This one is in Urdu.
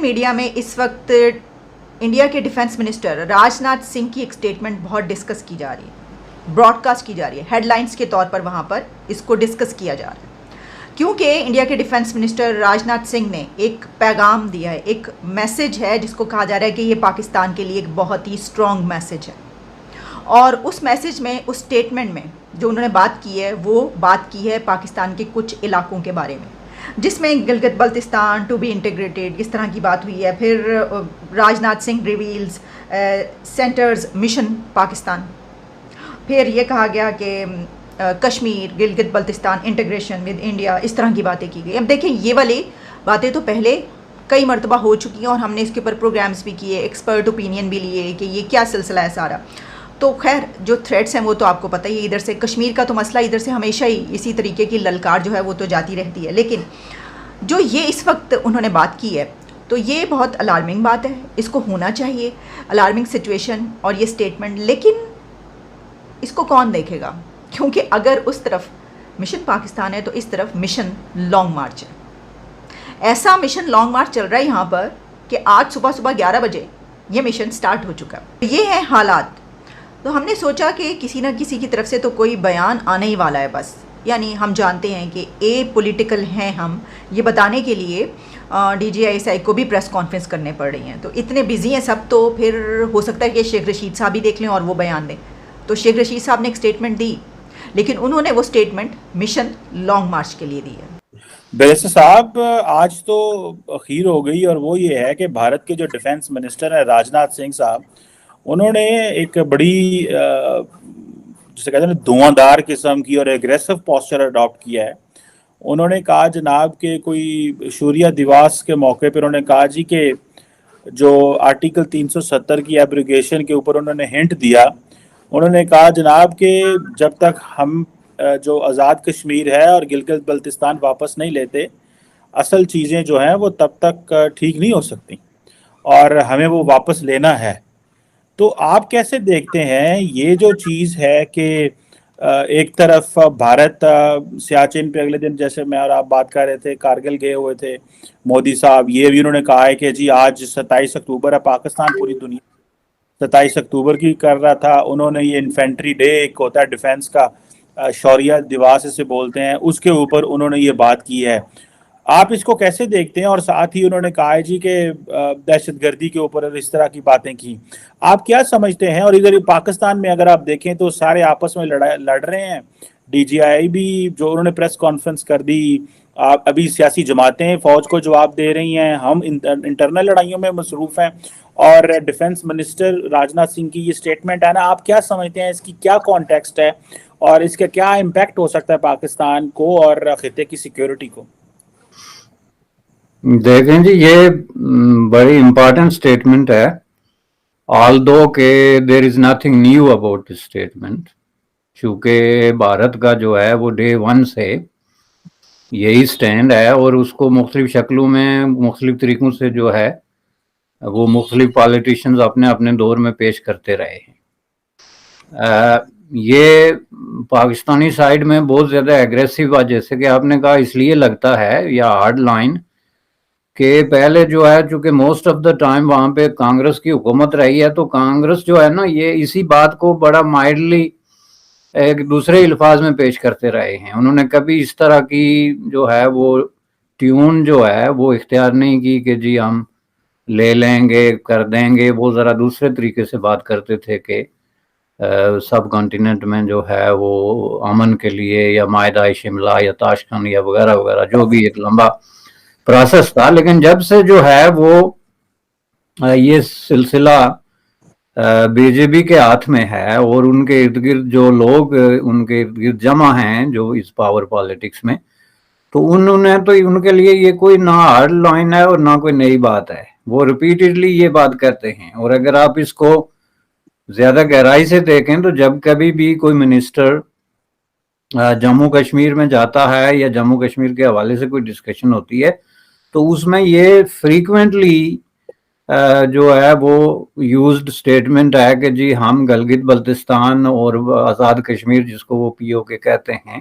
میڈیا میں اس وقت انڈیا کے ڈیفنس منسٹر راج ناتھ سنگھ کی ایک سٹیٹمنٹ بہت ڈسکس کی جا رہی ہے، براڈ کاسٹ کی جا رہی ہے، ہیڈ لائنز کے طور پر وہاں پر اس کو ڈسکس کیا جا رہا ہے، کیونکہ انڈیا کے ڈیفنس منسٹر راج ناتھ سنگھ نے ایک پیغام دیا ہے، ایک میسج ہے جس کو کہا جا رہا ہے کہ یہ پاکستان کے لیے ایک بہت ہی اسٹرانگ میسج ہے، اور اس میسج میں، اس سٹیٹمنٹ میں جو انہوں نے بات کی ہے، وہ بات کی ہے پاکستان کے کچھ علاقوں کے بارے میں، جس میں Gilgit Baltistan to be integrated اس طرح کی بات ہوئی ہے. پھر Rajnath Singh reveals centre's mission Pakistan. پھر یہ کہا گیا کہ Kashmir Gilgit Baltistan integration with India, اس طرح کی باتیں کی گئی. اب دیکھیں یہ والی باتیں تو پہلے کئی مرتبہ ہو چکی ہیں اور ہم نے اس کے اوپر پروگرامز بھی کیے، ایکسپرٹ اوپینین بھی لیے کہ یہ کیا سلسلہ ہے سارا. تو خیر جو تھریٹس ہیں وہ تو آپ کو پتہ ہی ہے، ادھر سے کشمیر کا تو مسئلہ ادھر سے ہمیشہ ہی اسی طریقے کی للکار جو ہے وہ تو جاتی رہتی ہے. لیکن جو یہ اس وقت انہوں نے بات کی ہے تو یہ بہت الارمنگ بات ہے، اس کو ہونا چاہیے، الارمنگ سچویشن اور یہ سٹیٹمنٹ. لیکن اس کو کون دیکھے گا؟ کیونکہ اگر اس طرف مشن پاکستان ہے تو اس طرف مشن لانگ مارچ ہے. ایسا مشن لانگ مارچ چل رہا ہے یہاں پر کہ آج صبح 11 بجے یہ مشن سٹارٹ ہو چکا ہے. یہ ہیں حالات. تو ہم نے سوچا کہ کسی نہ کسی کی طرف سے تو کوئی بیان آنے ہی والا ہے بس. یعنی ہم جانتے ہیں کہ پولیٹیکل ہیں ہم، یہ بتانے کے لیے ڈی جی آئی کو بھی پریس کانفرنس کرنے پڑ رہی ہیں، تو اتنے بزی ہیں سب، تو پھر ہو سکتا ہے کہ شیخ رشید صاحب بھی دیکھ لیں اور وہ بیان دیں. تو شیخ رشید صاحب نے ایک سٹیٹمنٹ دی، لیکن انہوں نے وہ سٹیٹمنٹ مشن لانگ مارچ کے لیے دی ہے. بیرسٹر صاحب آج تو اخیر ہو گئی، اور وہ یہ ہے کہ بھارت کے جو ڈیفنس منسٹر ہیں راج ناتھ سنگھ صاحب، انہوں نے ایک بڑی جسے کہتے ہیں دھواں دار قسم کی اور ایگریسو پوسچر اڈاپٹ کیا ہے. انہوں نے کہا جناب کہ کوئی شوریہ دیواس کے موقع پر انہوں نے کہا جی کہ جو آرٹیکل 370 کی ایبریگیشن کے اوپر انہوں نے ہنٹ دیا. انہوں نے کہا جناب کہ جب تک ہم جو آزاد کشمیر ہے اور گلگت بلتستان واپس نہیں لیتے، اصل چیزیں جو ہیں وہ تب تک ٹھیک نہیں ہو سکتی اور ہمیں وہ واپس لینا ہے. تو آپ کیسے دیکھتے ہیں یہ جو چیز ہے کہ ایک طرف بھارت سیاچن پہ اگلے دن، جیسے میں اور آپ بات کر رہے تھے، کارگل گئے ہوئے تھے مودی صاحب، یہ بھی انہوں نے کہا ہے کہ جی آج 27 اکتوبر ہے، پاکستان پوری دنیا 27 اکتوبر کی کر رہا تھا. انہوں نے یہ انفینٹری ڈے ایک ہوتا ہے ڈیفنس کا، شوریہ دیواس اسے بولتے ہیں، اس کے اوپر انہوں نے یہ بات کی ہے. آپ اس کو کیسے دیکھتے ہیں؟ اور ساتھ ہی انہوں نے کہا ہے جی کہ دہشت گردی کے اوپر اس طرح کی باتیں کی. آپ کیا سمجھتے ہیں؟ اور ادھر پاکستان میں اگر آپ دیکھیں تو سارے آپس میں لڑ رہے ہیں. ڈی جی آئی بھی جو انہوں نے پریس کانفرنس کر دی، ابھی سیاسی جماعتیں فوج کو جواب دے رہی ہیں، ہم انٹرنل لڑائیوں میں مصروف ہیں، اور ڈیفنس منسٹر راج ناتھ سنگھ کی یہ سٹیٹمنٹ ہے نا، آپ کیا سمجھتے ہیں اس کی کیا کانٹیکسٹ ہے اور اس کا کیا امپیکٹ ہو سکتا ہے پاکستان کو اور خطے کی سیکیورٹی کو؟ دیکھیں جی، یہ بڑی امپورٹنٹ سٹیٹمنٹ ہے، although کہ there is nothing new about this statement، چونکہ بھارت کا جو ہے وہ ڈے 1 سے یہی سٹینڈ ہے، اور اس کو مختلف شکلوں میں مختلف طریقوں سے جو ہے وہ مختلف پالیٹیشنز اپنے اپنے دور میں پیش کرتے رہے ہیں. یہ پاکستانی سائیڈ میں بہت زیادہ ایگریسو، جیسے کہ آپ نے کہا، اس لیے لگتا ہے یا ہارڈ لائن کہ پہلے جو ہے چونکہ موسٹ آف دا ٹائم وہاں پہ کانگریس کی حکومت رہی ہے، تو کانگریس جو ہے نا یہ اسی بات کو بڑا مائلڈلی ایک دوسرے الفاظ میں پیش کرتے رہے ہیں. انہوں نے کبھی اس طرح کی جو ہے وہ ٹیون جو ہے وہ اختیار نہیں کی کہ جی ہم لے لیں گے، کر دیں گے. وہ ذرا دوسرے طریقے سے بات کرتے تھے کہ سب کانٹیننٹ میں جو ہے وہ امن کے لیے، یا معاہدہ شملہ یا تاشکند یا وغیرہ وغیرہ، جو بھی ایک لمبا پروسیس تھا. لیکن جب سے جو ہے وہ یہ سلسلہ بی جے پی کے ہاتھ میں ہے اور ان کے ارد گرد جو لوگ ان کے ارد گرد جمع ہیں جو اس پاور پالیٹکس میں، تو انہوں نے تو ان کے لیے یہ کوئی نہ ہارڈ لائن ہے اور نہ کوئی نئی بات ہے. وہ ریپیٹڈلی یہ بات کرتے ہیں. اور اگر آپ اس کو زیادہ گہرائی سے دیکھیں تو جب کبھی بھی کوئی منسٹر جموں کشمیر میں جاتا ہے یا جموں کشمیر کے حوالے سے کوئی ڈسکشن ہوتی ہے، تو اس میں یہ فریکوینٹلی جو ہے وہ یوزڈ سٹیٹمنٹ ہے کہ جی ہم گلگت بلتستان اور آزاد کشمیر، جس کو وہ پی او کے کہتے ہیں،